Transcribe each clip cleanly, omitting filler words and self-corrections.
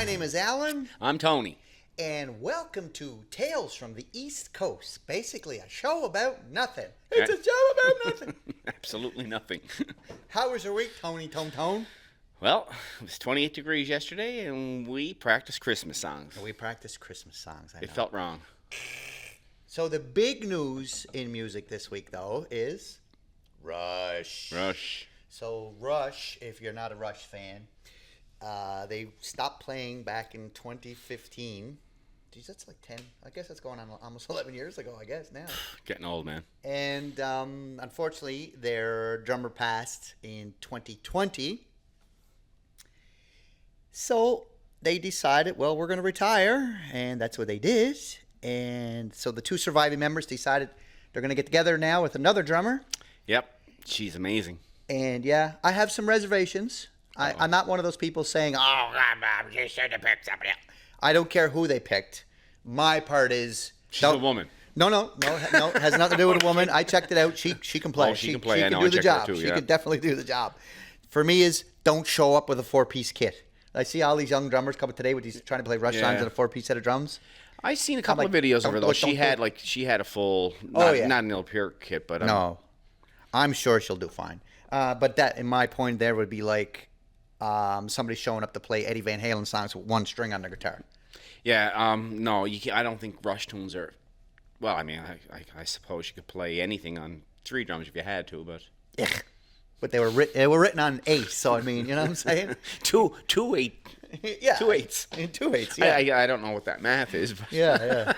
My name is Alan. I'm Tony. And welcome to Tales from the East Coast. Basically, a show about nothing. It's a show about nothing. Absolutely nothing. How was your week, Tony Tone? Well, it was 28 degrees yesterday, and we practiced Christmas songs. We practiced Christmas songs. I know. It felt wrong. So the big news in music this week, though, is Rush. So Rush, if you're not a Rush fan, they stopped playing back in 2015. Geez, that's like 10. I guess that's going on almost 11 years ago, I guess, now. Getting old, man. And unfortunately, their drummer passed in 2020. So they decided, well, we're going to retire. And that's what they did. And so the two surviving members decided they're going to get together now with another drummer. Yep. She's amazing. And, yeah, I have some reservations. I'm not one of those people saying, oh, you should have picked somebody else. I don't care who they picked. My part is... She's a woman. No. It has nothing to do with a woman. I checked it out. She can play. Oh, she can play. She I can know. do the job. Too, she can definitely do the job. For me is don't show up with a four-piece kit. I see all these young drummers coming today with these trying to play Rush songs in a four-piece set of drums. I've seen a couple of videos of her, though. She had a full, not an ill pure kit, but... No. I'm sure she'll do fine. But that, in my point, there would be like somebody showing up to play Eddie Van Halen songs with one string on their guitar. Yeah, no, I don't think Rush tunes are... Well, I mean, I suppose you could play anything on three drums if you had to, but... Ugh. But they were written on 8, so I mean, you know what I'm saying? two 8. Yeah. 2 8s. In 2 8s, yeah. I don't know what that math is, but... Yeah.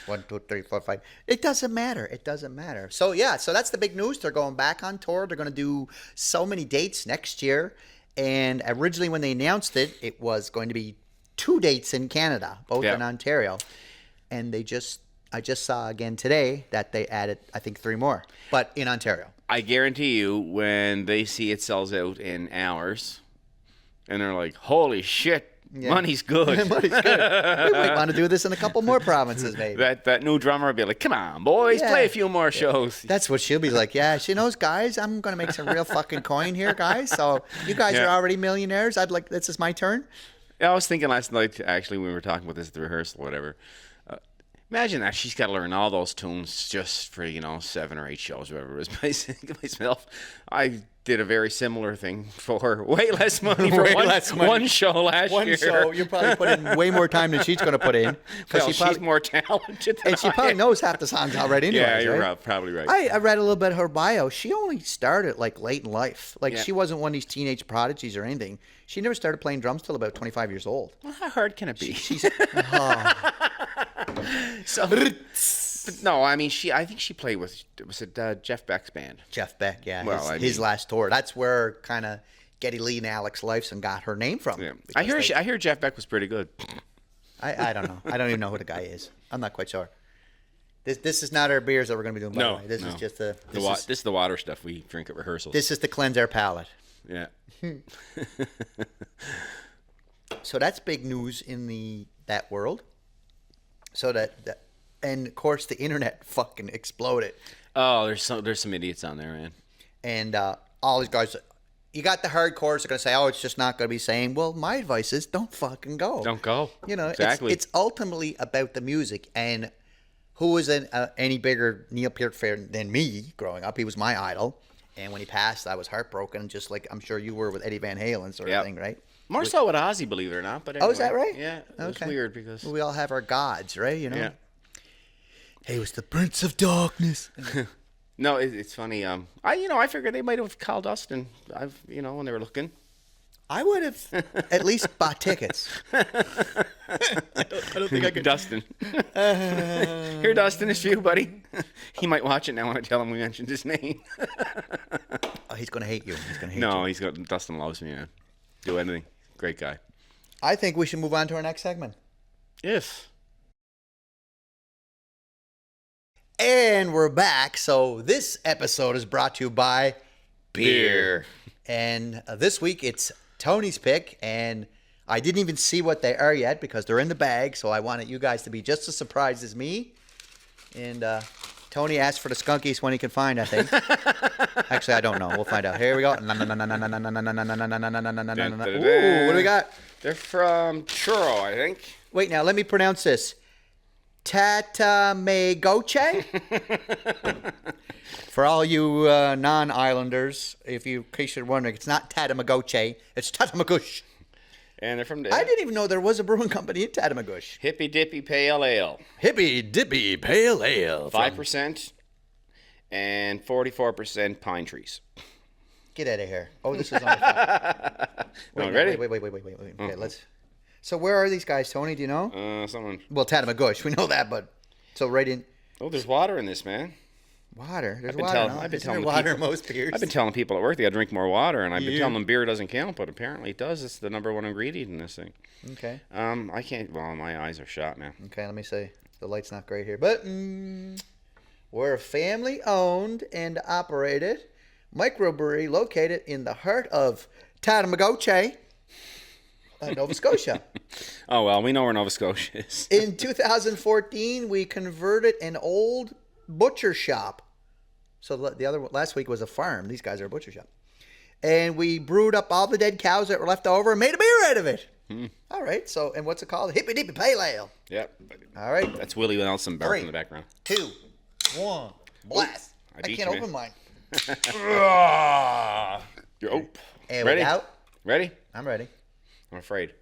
1, 2, 3, 4, 5. It doesn't matter. So, yeah, so that's the big news. They're going back on tour. They're going to do so many dates next year. And originally when they announced it, it was going to be 2 dates in Canada, both in Ontario. And I just saw again today that they added, I think, 3 more, but in Ontario. I guarantee you when they see it sells out in hours and they're like, holy shit, money's good. Money's good. We might want to do this in a couple more provinces, maybe. That new drummer will be like, come on, boys, play a few more shows. That's what she'll be like. Yeah, she knows, guys, I'm going to make some real fucking coin here, guys. So you guys are already millionaires. This is my turn. I was thinking last night, actually, when we were talking about this at the rehearsal or whatever. Imagine that she's got to learn all those tunes just for 7 or 8 shows, whatever it was. Myself, I did a very similar thing for way less money for one show last year. One show, you probably put in way more time than she's going to put in. Well, she's more talented than and she probably knows half the songs already anyways, yeah, you're right? Probably right. I read a little bit of her bio. She only started late in life. She wasn't one of these teenage prodigies or anything. She never started playing drums till about 25 years old. Well, how hard can it be? But no, I mean, I think she played with, was it Jeff Beck's band? Jeff Beck, yeah. Well, his last tour. That's where kind of Geddy Lee and Alex Lifeson got her name from. Yeah. I hear Jeff Beck was pretty good. I don't know. I don't even know who the guy is. I'm not quite sure. This is not our beers that we're going to be doing, by the way. This is just this is the water stuff we drink at rehearsals. This is to cleanse our palate. Yeah. So that's big news in that world. So that and of course the internet fucking exploded. Oh, there's some idiots on there, man. And all these guys, you got the hardcores are going to say, oh, it's just not going to be same. Well, my advice is don't fucking go. Don't go. Exactly. It's ultimately about the music. And who was any bigger Neil Peart fan than me growing up? He was my idol. And when he passed, I was heartbroken, just like I'm sure you were with Eddie Van Halen sort of thing, right? More so with Ozzy, believe it or not. But anyway. Oh, is that right? Yeah. It was weird because... We all have our gods, right? Yeah. He was the Prince of Darkness. No, it's funny. I figured they might have called Dustin. When they were looking. I would have at least bought tickets. I don't think I could. Dustin. Here, Dustin, it's for you, buddy. He might watch it now when I tell him we mentioned his name. Oh, he's going to hate you. No, Dustin loves me, man. Do anything. Great guy. I think we should move on to our next segment. Yes. And we're back. So this episode is brought to you by beer. And this week it's Tony's pick, and I didn't even see what they are yet because they're in the bag. So I wanted you guys to be just as surprised as me. And Tony asked for the skunkies when he can find, I think. Actually, I don't know. We'll find out. Here we go. Ooh, what do we got? They're from Churro, I think. Wait, now, let me pronounce this. Tatamagoche? For all you non-islanders, in case you're wondering, it's not Tatamagoche. It's Tatamagush. And they're from... I didn't even know there was a brewing company in Tatamagush. Hippy Dippy Pale Ale. Hippy Dippy Pale Ale. 5% and 44% pine trees. Get out of here. Oh, this is on the Wait, ready? Wait. Okay, let's... So where are these guys, Tony? Do you know? Someone... Well, Tatamagush, we know that, but... So right in... Oh, there's water in this, man. Water? There's I've been water. telling- No? I've been Isn't there telling water in people- most beers? I've been telling people at work they got to drink more water, and I've been Yeah. telling them beer doesn't count, but apparently it does. It's the number one ingredient in this thing. Okay. I can't... Well, my eyes are shot now. Okay, let me say the light's not great here, but we're a family-owned and operated microbrewery located in the heart of Tatamagoche, Nova Scotia. Oh, well, we know where Nova Scotia is. In 2014, we converted an old butcher shop. So last week was a farm. These guys are a butcher shop, and we brewed up all the dead cows that were left over and made a beer out of it. All right. So, and what's it called? Hippy Dippy Pale Ale. Yep. All right. That's Willie Nelson bark 3, in the background. 2, 1, blast! I I beat can't you, open mine. You're And ready? without, Ready? I'm ready. I'm afraid.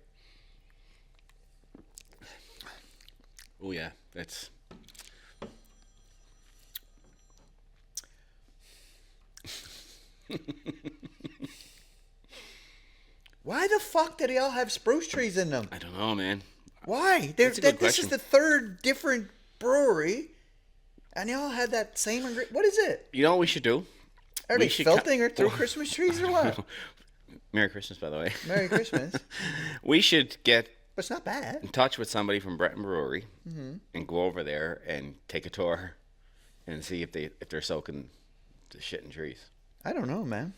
Oh, yeah. That's... Why the fuck do they all have spruce trees in them? I don't know, man. Why? That's a good This is question. the third different brewery, and they all had that same ingredient. What is it? You know what we should do? Are We they should felting or through Christmas trees or what? Merry Christmas, by the way. Merry Christmas. We should get But it's not bad. in touch with somebody from Breton Brewery Mm-hmm. and go over there and take a tour and see if they're soaking the shit in trees. I don't know, man.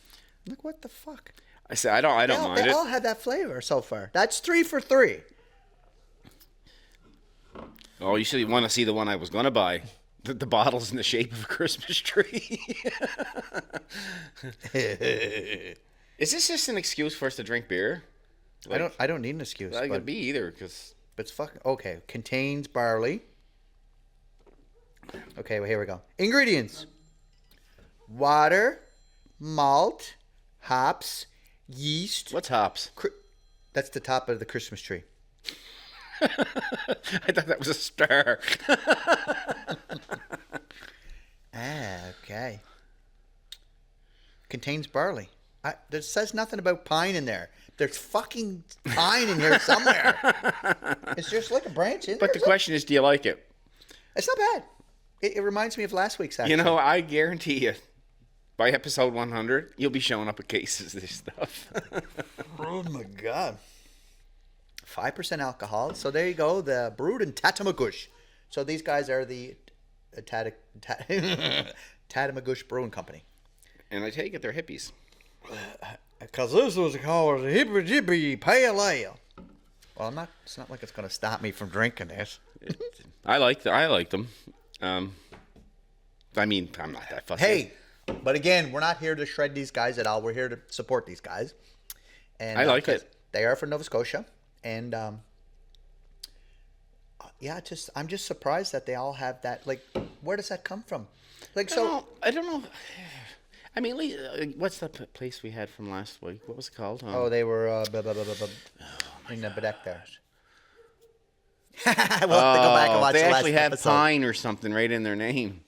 Look, what the fuck? I say I don't mind They it. all have that flavor so far. That's 3 for 3. Oh, you should want to see the one I was going to buy. The bottle's in the shape of a Christmas tree. Is this just an excuse for us to drink beer? I don't need an excuse. I but could be either, because it's fucking okay. Contains barley. Okay, well, here we go. Ingredients: water, malt, hops, yeast. what's hops? That's the top of the Christmas tree. I thought that was a star. Okay. Contains barley. There says nothing about pine in there. There's fucking pine in here somewhere. It's just like a branch in But there. the question is, do you like it? It's not bad. It reminds me of last week's. Actually. You know, I guarantee you, by episode 100, you'll be showing up with cases of this stuff. Oh my god. 5% alcohol. So there you go. The brewed in Tatamagush. So these guys are the Tatamagush Brewing Company. And I take it they're hippies. Because this was called a Hippy Dippy Pale Ale. Well, it's not like it's going to stop me from drinking this. I like them. I mean, I'm not that fussy. Hey, but again, we're not here to shred these guys at all. We're here to support these guys. And I like 'cause it. They are from Nova Scotia, and yeah, I'm just surprised that they all have that. Like, where does that come from? Like, I don't know. I mean, what's that place we had from last week? What was it called? they were in the Bedeck there. We'll have to go back and watch they the last actually have episode. pine or something right in their name.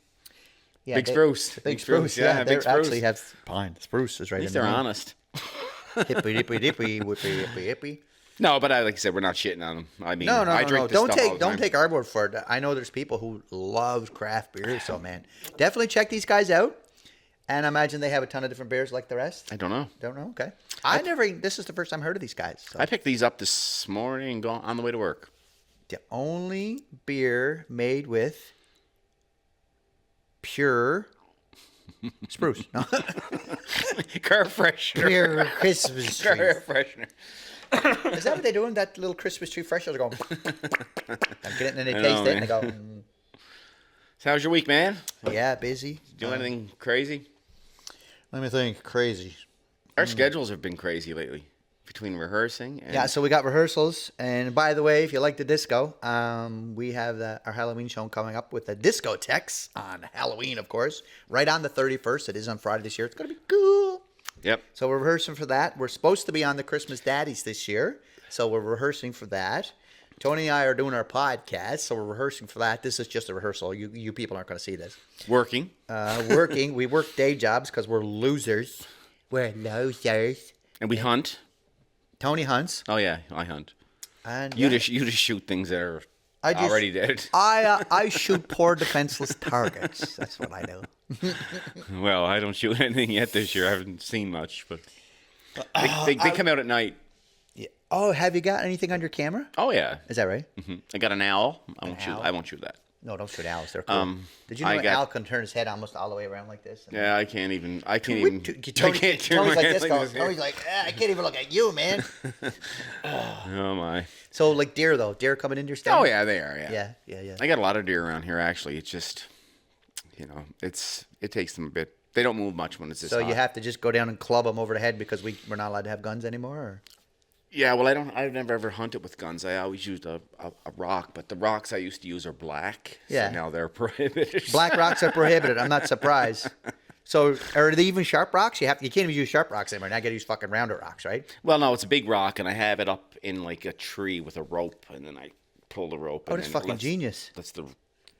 Yeah, Big Spruce. Big Spruce. Yeah, Big they Spruce. actually have pine. Spruce is right At least in they're there. honest. Hippy dippy dippy whippy hippy hippy. No, but like I said, we're not shitting on them. I mean, No. I drink this Don't stuff all take the time. our word for it. I know there's people who love craft beer, so man, definitely check these guys out. And I imagine they have a ton of different beers like the rest. I don't know. Don't know. Okay. This is the first time I heard of these guys. So. I picked these up this morning and gone on the way to work. The only beer made with pure spruce. No. Car freshener. Pure Christmas Car trees. freshener. Is that what they're doing? That little Christmas tree fresher? They're going. I'm getting it and they I taste know, it and they go. So how's your week, man? Yeah, busy. Do anything crazy? Let me think. Crazy. Our schedules have been crazy lately between rehearsing and Yeah, so we got rehearsals. And by the way, if you like the disco, we have our Halloween show coming up with the discotheques on Halloween, of course, right on the 31st. It is on Friday this year. It's going to be cool. Yep. So we're rehearsing for that. We're supposed to be on the Christmas Daddies this year. So we're rehearsing for that. Tony and I are doing our podcast, so we're rehearsing for that. This is just a rehearsal. You people aren't going to see this. Working. Working. We work day jobs because we're losers. We're losers. And we hunt. Tony hunts. Oh yeah, I hunt. And You just shoot things that are already dead. I shoot poor defenseless targets. That's what I do. Well, I don't shoot anything yet this year. I haven't seen much, but they come out at night. Yeah. Oh, have you got anything on your camera? Oh yeah. Is that right? I got an owl. I owl? won't shoot that. No, don't shoot owls. They're cool. Did you know I an got- owl can turn his head almost all the way around like this? Yeah, I can't even. I can't Tony, turn Tony's my like head this. like Goes, this. Tony's like, I can't even look at you, man. Oh my. So, like deer, though. Deer coming into your stand? Oh yeah, they are. Yeah, yeah, yeah. I got a lot of deer around here. Actually, it's just, it takes them a bit. They don't move much when it's this So hot. you have to just go down and club them over the head because we're not allowed to have guns anymore? Or? Yeah, well, I've never ever hunted with guns. I always used a rock, but the rocks I used to use are black. Yeah. So now they're prohibited. Black rocks are prohibited. I'm not surprised. So are they even sharp rocks? You can't even use sharp rocks anymore. Now you got to use fucking rounder rocks, right? Well, no, it's a big rock, and I have it up in like a tree with a rope, and then I pull the rope. Oh, and that's then it fucking genius. Lets the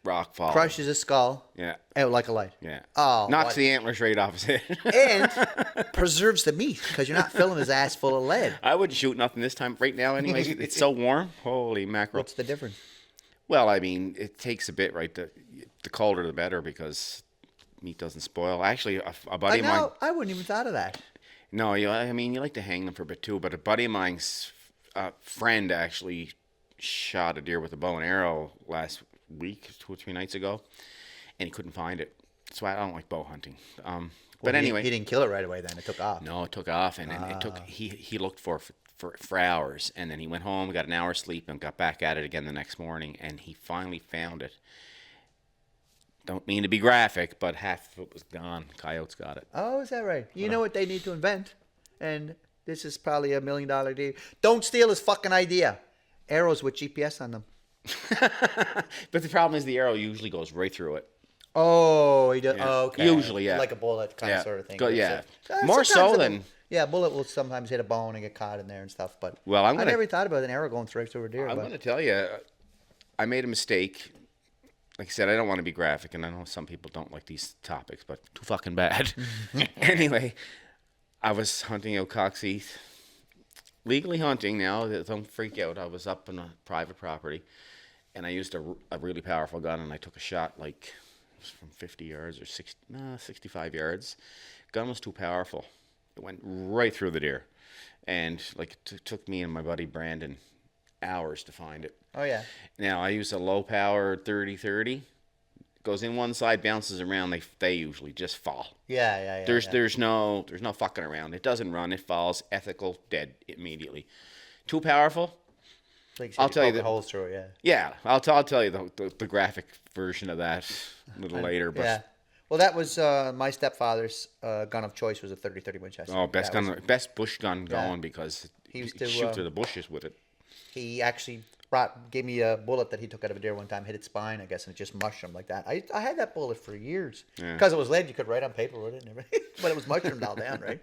rock fall. Crushes his skull Yeah. out like a light. Yeah. Oh, knocks what- the antlers right off his head. And preserves the meat because you're not filling his ass full of lead. I wouldn't shoot nothing this time right now. Anyways, it's so warm. Holy mackerel! What's the difference? Well, I mean, it takes a bit, right? The colder the better because meat doesn't spoil. Actually, a buddy of mine. I wouldn't even thought of that. No, I mean, you like to hang them for a bit too, but a buddy of mine's friend actually shot a deer with a bow and arrow last week, 2 or 3 nights ago, and he couldn't find it. That's why I don't like bow hunting. But anyway, he didn't kill it right away. Then it took off. no, it took off, and it took. He looked for hours, and then he went home, got an hour's sleep, and got back at it again the next morning, and he finally found it. Don't mean to be graphic, but half of it was gone. Coyotes got it. Oh, is that right? You know what they need to invent, and this is probably $1 million idea. Don't steal his fucking idea. Arrows with GPS on them. But the problem is the arrow usually goes right through it. Oh, he does. Yeah. Oh, okay. Usually, yeah. Like a bullet kind of sort of thing. Yeah. So, More sometimes so it'll- than. Yeah, a bullet will sometimes hit a bone and get caught in there and stuff. But Well, I never thought about an arrow going straight through a deer. I'm but going to tell you, I made a mistake. Like I said, I don't want to be graphic, and I know some people don't like these topics, but too fucking bad. Anyway, I was hunting out Coxheath. Legally hunting now, don't freak out. I was up on a private property, and I used a really powerful gun, and I took a shot like it was from 50 yards or 65 yards. Gun was too powerful. It went right through the deer, and like it took me and my buddy Brandon hours to find it. oh yeah, Now I use a low power 30-30. Goes in one side, bounces around. They usually just fall. yeah. There's no fucking around. It doesn't run. It falls. Ethical, dead immediately. Too powerful. Like I'll tell you the that- holes through it. Yeah. Yeah, I'll tell you the graphic version of that a little later. But Yeah. Well, that was my stepfather's gun of choice was a 30-30 Winchester. oh, best That gun, was- best bush gun going because He used you to, shoot through the bushes with it. He actually gave me a bullet that he took out of a deer one time, hit its spine, I guess, and it just mushroomed like that. I had that bullet for years Yeah. because it was lead. You could write on paper with it and everything, but it was mushroomed all down, right?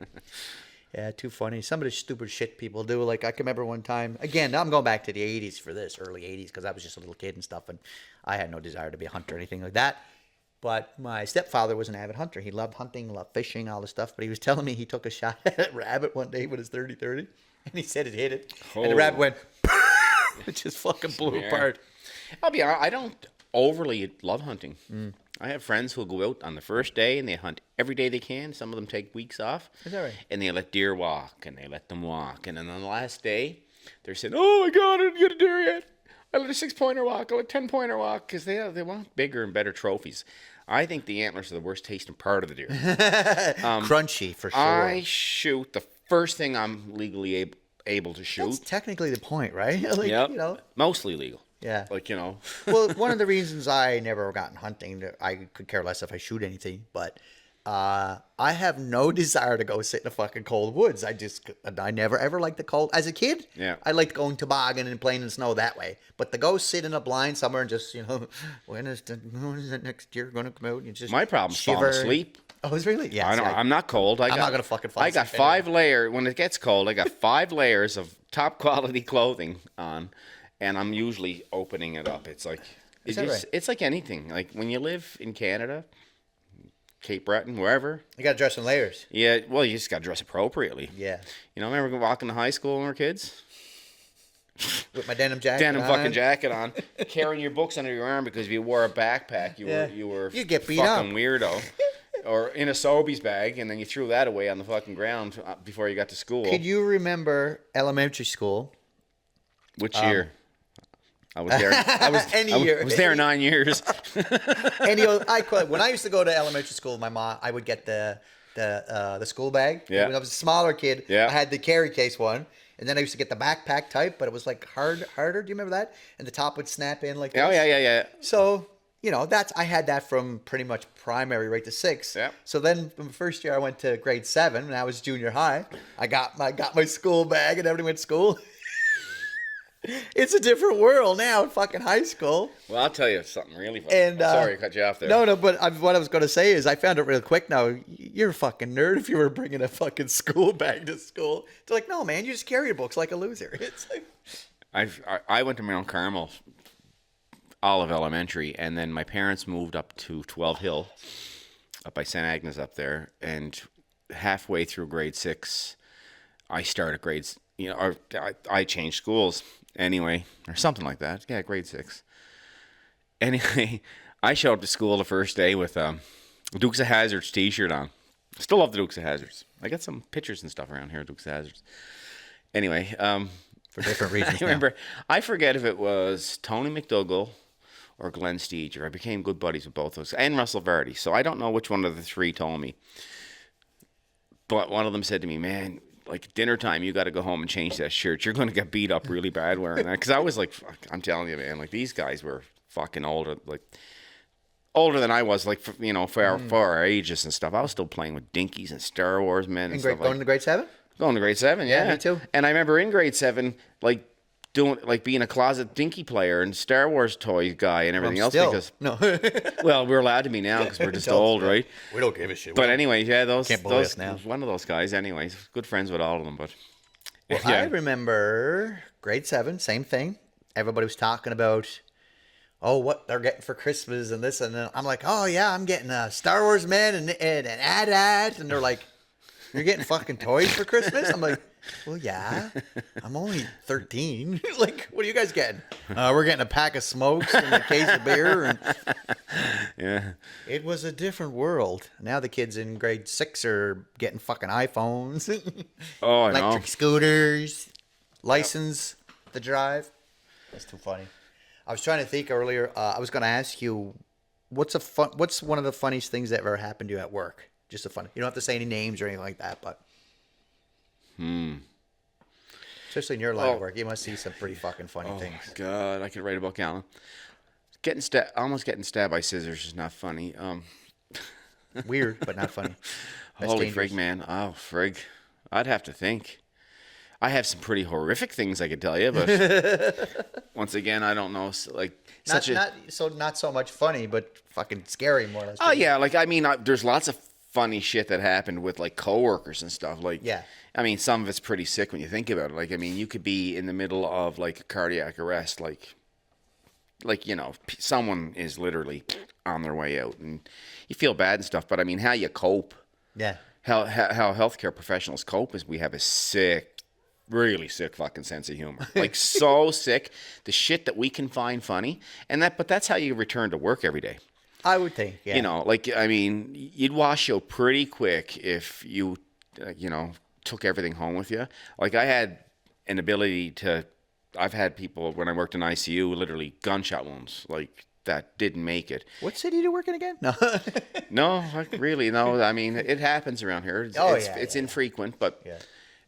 Yeah, too funny. Some of the stupid shit people do. Like I can remember one time. Again, I'm going back to the '80s for this, early '80s, because I was just a little kid and stuff, and I had no desire to be a hunter or anything like that. But my stepfather was an avid hunter. He loved hunting, loved fishing, all this stuff. But he was telling me he took a shot at a rabbit one day with his 30-30, and he said it hit it, and the Oh. rabbit went. It just fucking blew Yeah. apart. I'll be honest, I don't overly love hunting. Mm. I have friends who'll go out on the first day and they hunt every day they can. Some of them take weeks off. Is that right? And they let deer walk and they let them walk. And then on the last day, they're saying, "Oh my God, I didn't get a deer yet. I let a 6-pointer walk. I let a 10-pointer walk," because they want bigger and better trophies. I think the antlers are the worst tasting part of the deer. Crunchy for sure. I shoot the first thing I'm legally able to shoot. That's technically the point, right? Like, Yep. you know, Mostly legal. Yeah. Like, you know. Well, one of the reasons I never got in hunting, I could care less if I shoot anything, but I have no desire to go sit in the fucking cold woods. I never ever liked the cold. As a kid, Yeah. I liked going toboggan and playing in the snow that way. But to go sit in a blind somewhere and just, when is the next year going to come out? And you just My problem's falling shiver. asleep. Oh, is really? Yeah. I'm not cold. I'm not gonna fucking fall I got asleep 5 layers. When it gets cold, I got 5 layers of top quality clothing on, and I'm usually opening it up. It's like it's like anything. Like when you live in Canada, Cape Breton, wherever. You got to dress in layers. Yeah, well, you just got to dress appropriately. Yeah. Remember walking to high school when we were kids? With my denim jacket Denim on. fucking jacket on, carrying your books under your arm because if you wore a backpack, you were You'd get beat fucking up. weirdo. Or in a Sobeys bag, and then you threw that away on the fucking ground before you got to school. Could you remember elementary school? Which year? I was there. I was there 9 years. When I used to go to elementary school, my mom, I would get the school bag. Yeah. When I was a smaller kid, Yeah. I had the carry case one, and then I used to get the backpack type, but it was like harder. Do you remember that? And the top would snap in like this. Oh yeah. So I had that from pretty much primary right to 6. Yeah. So then, from the first year I went to grade 7, and I was junior high. I got my school bag, and everybody went to school. It's a different world now in fucking high school. Well, I'll tell you something really funny. And I'm sorry I cut you off there. No, but what I was going to say is I found it real quick now. You're a fucking nerd if you were bringing a fucking school bag to school. It's like, no, man, you just carry your books like a loser. It's like... I went to Mount Carmel, Olive Elementary, and then my parents moved up to 12 Hill, up by St. Agnes up there, and halfway through grade 6, I started grades, or I changed schools anyway, or something like that. Yeah, grade 6. Anyway, I showed up to school the first day with Dukes of Hazzards t-shirt on. Still love the Dukes of Hazzards. I got some pictures and stuff around here of Dukes of Hazzards. Anyway, For different reasons. I remember, I forget if it was Tony McDougall or Glenn Steger. I became good buddies with both those, and Russell Vardy. So I don't know which one of the 3 told me. But one of them said to me, man, like dinner time, you got to go home and change that shirt. You're going to get beat up really bad wearing that. Because I was like, fuck, I'm telling you, man, like these guys were fucking older than I was, like, for our ages and stuff. I was still playing with Dinkies and Star Wars men and stuff Going to grade 7? Going to grade 7, yeah. Me too. And I remember in grade 7, being a closet Dinky player and Star Wars toy guy and everything else. Because no. well, we're allowed to be now because we're just old, right? We don't give a shit. But anyway, yeah, Can't believe us now. one of those guys. Anyways, good friends with all of them. But Well, yeah. I remember grade 7, same thing. Everybody was talking about, what they're getting for Christmas and this and then. I'm like, oh yeah, I'm getting a Star Wars man and an AT-AT, and they're like, you're getting fucking toys for Christmas? I'm like, well, yeah, I'm only 13. Like, what are you guys getting? We're getting a pack of smokes and a case of beer. And Yeah. it was a different world. Now the kids in grade 6 are getting fucking iPhones, Oh, I know. electric scooters, license to drive. That's too funny. I was trying to think earlier. I was going to ask you, what's one of the funniest things that ever happened to you at work? Just a funny. You don't have to say any names or anything like that, but. Especially in your line of work, you must see some pretty fucking funny things. Oh, God, I could write about Callan. Almost getting stabbed by scissors is not funny. Weird, but not funny. That's Holy dangerous. frig, man. Oh, frig. I'd have to think. I have some pretty horrific things I could tell you, but once again, I don't know. Not so much funny, but fucking scary more or less. Oh yeah, there's lots of funny shit that happened with like coworkers and stuff. Like, Yeah. I mean, some of it's pretty sick when you think about it. Like, I mean, you could be in the middle of like a cardiac arrest, someone is literally on their way out, and you feel bad and stuff. But I mean, how you cope? Yeah. How healthcare professionals cope is we have a really sick fucking sense of humor. Like so sick, the shit that we can find funny, but that's how you return to work every day. I would think, yeah. You'd wash out pretty quick if you, took everything home with you. Like I had an ability to, I've had people when I worked in ICU, literally gunshot wounds, like that didn't make it. What city do you work in again? No. No, really, no. I mean, it happens around here. It's infrequent, but. Yeah.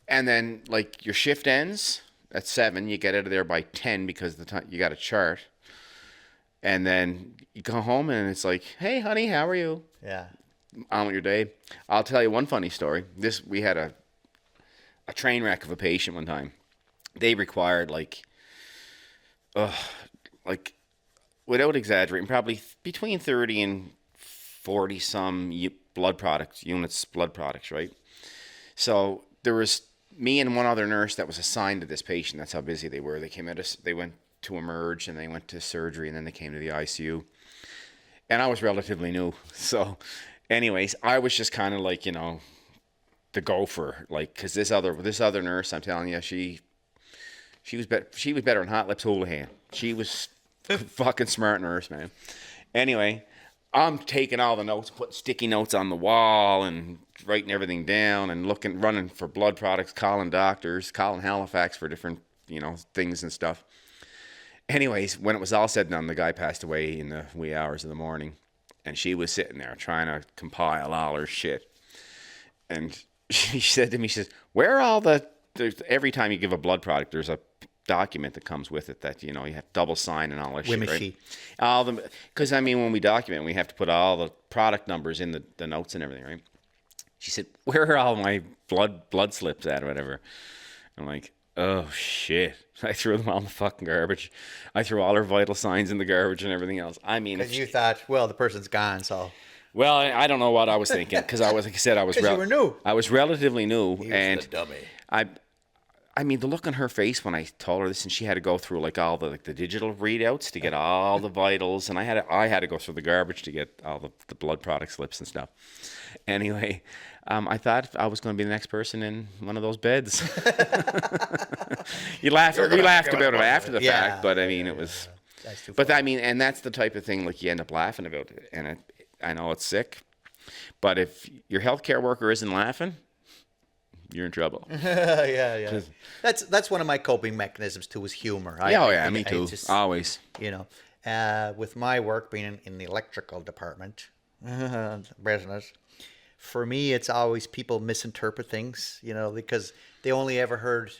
And then, like, your shift ends, at 7. You get out of there by 10 because the time you got a chart. And then you go home and it's like, hey, honey, how are you? Yeah. On with your day. I'll tell you one funny story. We had a train wreck of a patient one time. They required like without exaggerating, probably between 30 and 40 some blood products, right? So there was me and one other nurse that was assigned to this patient. That's how busy they were. They went to emerge and they went to surgery and then they came to the ICU. And I was relatively new. So anyways, I was just kind of like, the gopher, like, cause this other nurse, I'm telling you, she was better than Hot Lips Houlihan. She was fucking smart nurse, man. Anyway, I'm taking all the notes, putting sticky notes on the wall and writing everything down and running for blood products, calling doctors, calling Halifax for different, things and stuff. Anyways, when it was all said and done, the guy passed away in the wee hours of the morning, and she was sitting there trying to compile all her shit. And she said to me, she says, where are all every time you give a blood product, there's a document that comes with it that, you have double sign and all that shit, right? All them, because, when we document, we have to put all the product numbers in the notes and everything, right? She said, where are all my blood slips at or whatever? I'm like, oh, shit. I threw them all in the fucking garbage. I threw all her vital signs in the garbage and everything else. Because you thought, well, the person's gone, so... Well, I don't know what I was thinking, because like I said, because you were new. I was relatively new, and the dummy. The look on her face when I told her this, and she had to go through like all the digital readouts to get all the vitals, and I had to go through the garbage to get all the blood product slips and stuff. Anyway, I thought I was going to be the next person in one of those beds. We laughed about it after the fact, but it was. But and that's the type of thing like you end up laughing about it, and I know it's sick, but if your healthcare worker isn't laughing, you're in trouble. Yeah. That's one of my coping mechanisms too, is humor. Me too. Always. With my work being in the electrical department, business, for me it's always people misinterpret things, because they only ever heard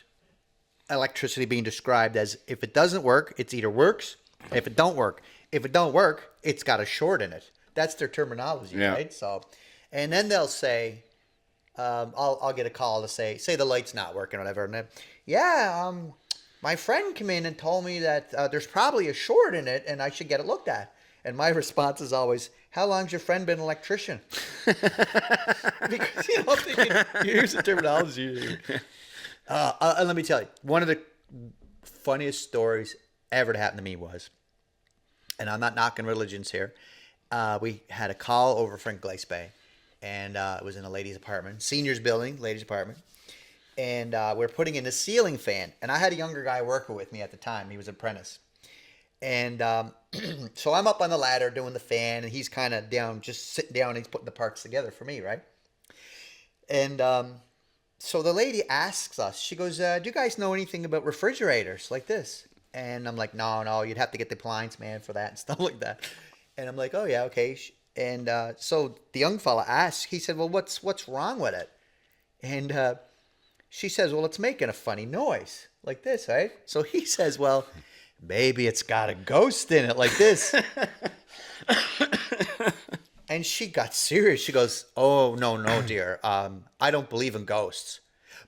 electricity being described as if it doesn't work, it's either works, if it don't work, it's got a short in it. That's their terminology, right? So, and then they'll say, I'll get a call to say the light's not working or whatever. And then, my friend came in and told me that there's probably a short in it and I should get it looked at. And my response is always, how long's your friend been an electrician? Because, you use the terminology. Let me tell you, one of the funniest stories ever to happen to me was, and I'm not knocking religions here, we had a call over from Glace Bay. And it was in a ladies' apartment, seniors building, ladies' apartment. And we're putting in a ceiling fan. And I had a younger guy working with me at the time. He was an apprentice. And so I'm up on the ladder doing the fan, and he's kind of down, just sitting down, and he's putting the parts together for me, right? And so the lady asks us, she goes, do you guys know anything about refrigerators like this? And I'm like, no, you'd have to get the appliance man for that and stuff like that. And I'm like, oh, yeah, okay. And so the young fella asks, he said, well, what's wrong with it? And she says, well, it's making a funny noise like this, right? So he says, well, maybe it's got a ghost in it like this. And she got serious. She goes, oh, no, dear. I don't believe in ghosts.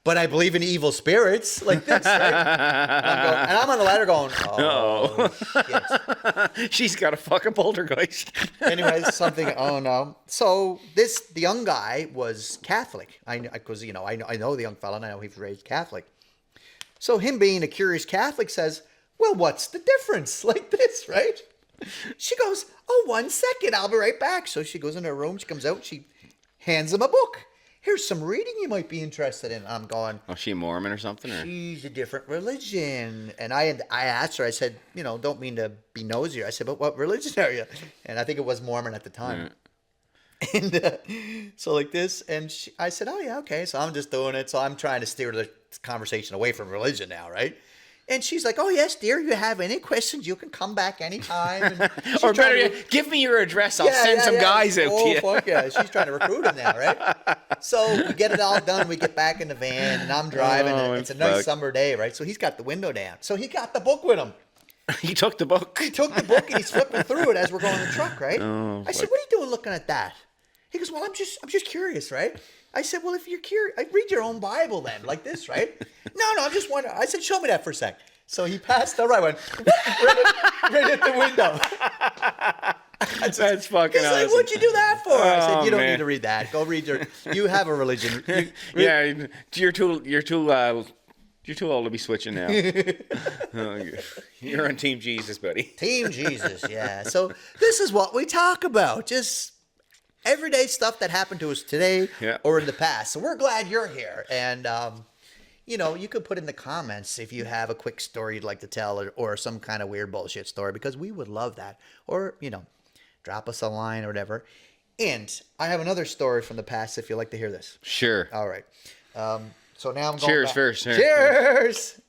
But I believe in evil spirits like this, right? And I'm on the ladder going, oh, shit. She's got a fucking poltergeist. Anyways, oh no. So the young guy was Catholic. I know the young fella, and I know he was raised Catholic. So him being a curious Catholic says, well, what's the difference? Like this, right? She goes, oh, 1 second, I'll be right back. So she goes in her room, she comes out, she hands him a book. Here's some reading you might be interested in. I'm going, oh, she a Mormon or something? Or? She's a different religion. And I asked her, I said, don't mean to be nosy. I said, but what religion are you? And I think it was Mormon at the time. Yeah. And so like this, and I said, oh, yeah, okay. So I'm just doing it. So I'm trying to steer the conversation away from religion now, right? And she's like, "Oh yes, dear. You have any questions? You can come back anytime." And she's Or better trying yet, to- give me your address. I'll send some guys out oh, to you. Fuck yeah, she's trying to recruit him now, right? So we get it all done. We get back in the van, and I'm driving. Oh, and it's a nice fuck. summer day, right? So he's got the window down. So he got the book with him. He took the book. He took the book and he's flipping through it as we're going in the truck, right? Oh, I said, fuck. "What are you doing looking at that?" He goes, "Well, I'm just curious, right?" I said, "Well, if you're curious, read your own Bible then, like this, right?" No, I'm just wondering. I said, "Show me that for a sec." So he passed the right one, right at the window. That's fucking He's awesome. like, "What'd you do that for?" I said, Oh, "You don't man. need to read that. Go read your. You have a religion." Yeah, you're too old to be switching now. Oh, you're on Team Jesus, buddy. Team Jesus, yeah. So this is what we talk about. Just everyday stuff that happened to us today Yeah. or in the past. So we're glad you're here. And, you could put in the comments if you have a quick story you'd like to tell or some kind of weird bullshit story because we would love that. Or, drop us a line or whatever. And I have another story from the past if you'd like to hear this. Sure. All right. So now I'm going Cheers back. first. Here. Cheers!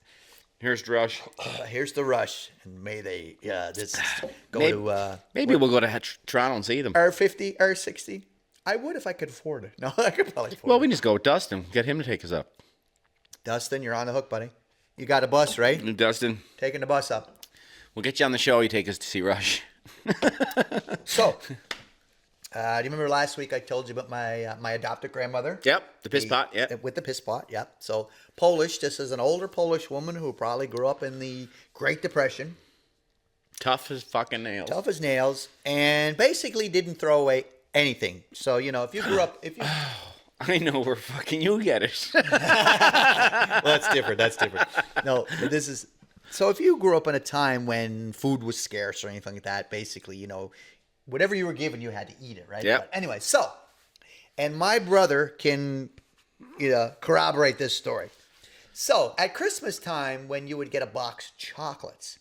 Here's Drush. Here's the rush. And may they just go Maybe- to... Maybe we'll go to Toronto and see them. R50, R60. I would if I could afford it. No, I could probably afford Well, it. we can just go with Dustin. Get him to take us up. Dustin, you're on the hook, buddy. You got a bus, right? Dustin, Taking the bus up. we'll get you on the show. You take us to see Rush. So, do you remember last week I told you about my adopted grandmother? Yep, the piss pot. Yep. With the piss pot, yep. So, Polish. This is an older Polish woman who probably grew up in the Great Depression. Tough as fucking nails. Tough as nails. And basically didn't throw away anything. So, if you grew up... I know where fucking you get it. Well, that's different. No, but this is... So if you grew up in a time when food was scarce or anything like that, basically, whatever you were given, you had to eat it, right? Yep. But anyway, and my brother can corroborate this story. So at Christmas time, when you would get a box of chocolates,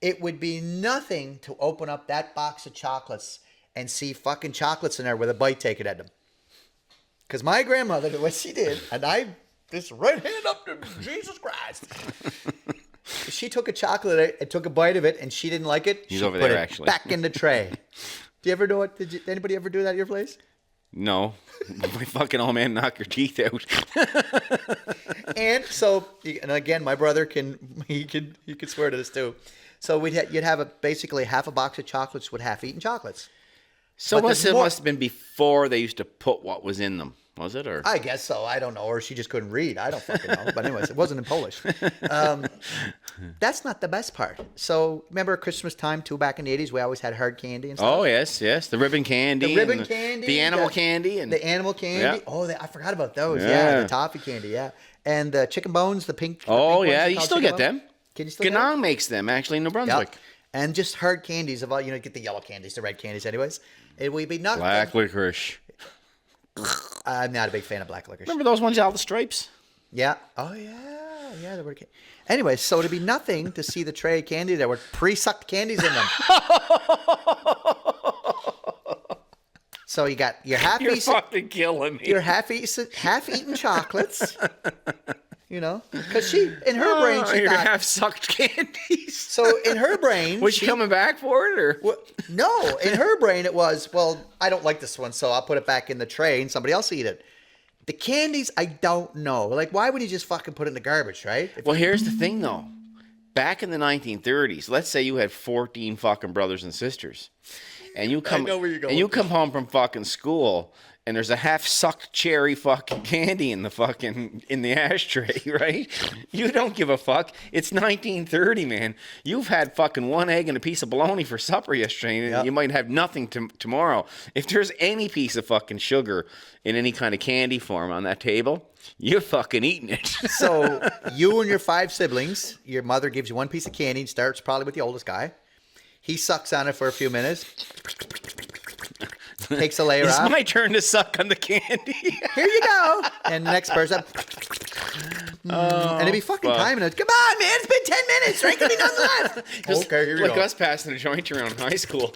it would be nothing to open up that box of chocolates and see fucking chocolates in there with a bite taken at them. Because my grandmother did what she did, and I just right hand up to Jesus Christ. She took a chocolate and took a bite of it, and she didn't like it. He's she over put there, it actually. back in the tray. Do you ever do it? Anybody ever do that at your place? No. My fucking old man knock your teeth out. And so, and again, my brother he could swear to this too. So you'd have basically half a box of chocolates with half-eaten chocolates. So But it there's more. must have been before they used to put what was in them, was it? Or I guess so. I don't know. Or she just couldn't read. I don't fucking know. But anyways, it wasn't in Polish. That's not the best part. So remember Christmas time too, back in the 80s, we always had hard candy and stuff. Oh yes, the ribbon candy, The ribbon and candy, the animal candy, and the animal candy. Yeah. Oh, I forgot about those. Yeah. Yeah, the toffee candy. Yeah, and the chicken bones, the pink. oh pink yeah, ones you called still chicken get bones. them. Can you still get them? Ganong makes them actually in New Brunswick. Yep. And just hard candies of all, get the yellow candies, the red candies. Anyways, it would be nothing. Black licorice. I'm not a big fan of black licorice. Remember those ones, all the stripes? Yeah. Oh yeah. They were. Anyway, so it'd be nothing to see the tray of candy. There were pre-sucked candies in them. So you got your You're fucking killing me. your half-eaten chocolates. Because in her brain she your thought. half-sucked candies. So in her brain, Was she coming back for it, or? Well, no, in her brain it was, well, I don't like this one, so I'll put it back in the tray and somebody else eat it. The candies, I don't know. Like, why would you just fucking put it in the garbage, right? Well, here's the thing, though. Back in the 1930s, let's say you had 14 fucking brothers and sisters, and you come know where you're going and you with come home from fucking school, and there's a half-sucked cherry fucking candy in the ashtray, right? You don't give a fuck. It's 1930, man. You've had fucking one egg and a piece of bologna for supper yesterday, and Yep. you might have nothing tomorrow. If there's any piece of fucking sugar in any kind of candy form on that table, you're fucking eating it. So you and your 5 siblings, your mother gives you one piece of candy and starts probably with the oldest guy. He sucks on it for a few minutes. Takes a layer It's off. my turn to suck on the candy. Here you go. And the next person. And it'd be fucking fuck. timing it. Come on, man. It's been 10 minutes. There ain't gonna be nothing left. Okay, here you like go. us passing a joint around high school.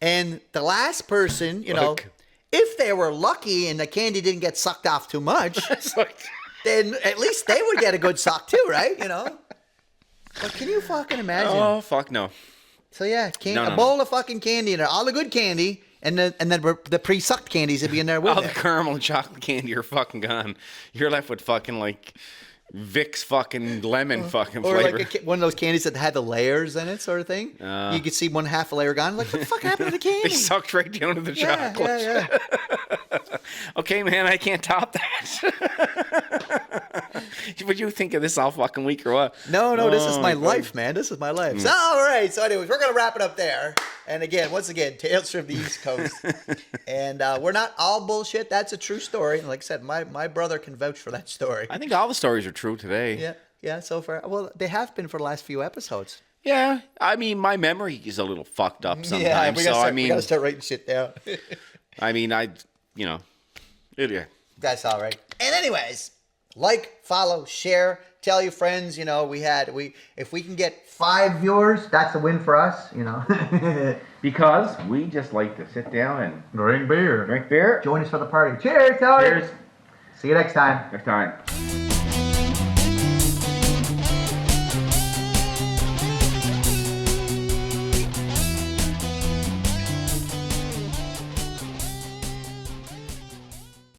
And the last person, Look. if they were lucky and the candy didn't get sucked off too much, It's like, then at least they would get a good suck too, right? You know. But can you fucking imagine? Oh fuck no. So yeah, No. a bowl of fucking candy in there, all the good candy, and then the pre-sucked candies would be in there with All the it. caramel and chocolate candy are fucking gone. You're left with fucking like Vicks fucking lemon fucking Or flavor. like one of those candies that had the layers in it, sort of thing. You could see one half a layer gone. Like, what the fuck happened to the candy? They sucked right down to the chocolate. Yeah. Okay, man, I can't top that. Would you think of this all fucking week or what? No, this is Oh, my God. life, man. This is my life. So, all right. So, anyways, we're going to wrap it up there. And once again, Tales from the East Coast. And we're not all bullshit. That's a true story. And like I said, my brother can vouch for that story. I think all the stories are true today. Yeah, so far. Well, they have been for the last few episodes. Yeah, I mean, my memory is a little fucked up sometimes. Yeah, we so gotta start writing shit down. Yeah. That's all right. And anyways, like, follow, share, tell your friends. You know, if we can get 5 viewers, that's a win for us. You know, Because we just like to sit down and drink beer. drink beer. Join us for the party. Cheers, Tony. Cheers. See you next time. Next time.